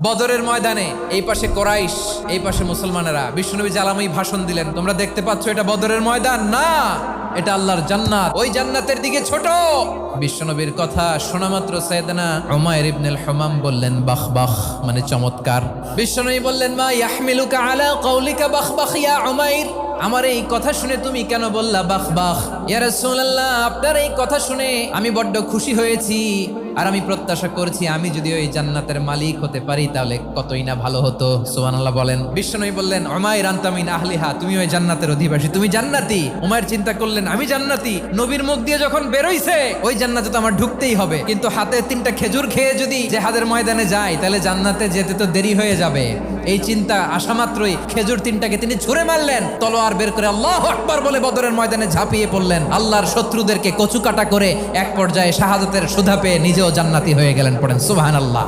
বদরের ময়দানে এই পাশে কোরাইশ, এই পাশে মুসলমানেরা। বিশ্বনবী জালাময়ী ভাষণ দিলেন, তোমরা দেখতে পাচ্ছ এটা বদরের ময়দান না, এটা আল্লাহর জান্নাত, ওই জান্নাতের দিকে ছোট। বিশ্বনবীর কথা শোনা মাত্র সাইয়েদনা উমাইর ইবনুল হুমাম বললেন বাখ বাখ, মানে চমৎকার। বিশ্বনবী বললেন মা ইয়াহমিলুকা আলা কওলিকা বাখ বাখ ইয়া উমাইর, আমার এই কথা শুনে তুমি কেন বললা বাখ বাখ? ইয়া রাসূলুল্লাহ, আপনার এই কথা শুনে আমি বড্ড খুশি হয়েছি, আর আমি প্রত্যাশা করছি আমি যদি ওই জান্নাতের মালিক হতে পারি তাহলে কতই না ভালো হতো। সুবহানাল্লাহ বলেন। বিশ্বনবী বললেন উমাইর আনতা মিন আহলিহা, তুমি ওই জান্নাতের অধিবাসী, তুমি জান্নাতি। উমাইর চিন্তা করলেন আমি জান্নাতি, নবীর মুখ দিয়ে যখন বেরোইছে ওই জান্নাতে তো আমার ঢুকতেই হবে, কিন্তু হাতে 3টা খেজুর খেয়ে যদি জেহাদের ময়দানে যাই তাহলে জান্নাতে যেতে তো দেরি হয়ে যাবে। এই চিন্তা আসা মাত্রই খেজুর 3টাকে তিনি ছুঁড়ে মারলেন, তলোয়ার বের করে আল্লাহু আকবার বলে বদরের ময়দানে ঝাঁপিয়ে পড়লেন। আল্লাহর শত্রুদেরকে কচুকাটা করে এক পর্যায়ে শাহাদাতের সুধা পেয়ে নিজেও জান্নাতি হয়ে গেলেন। পড়েন সুবহানাল্লাহ।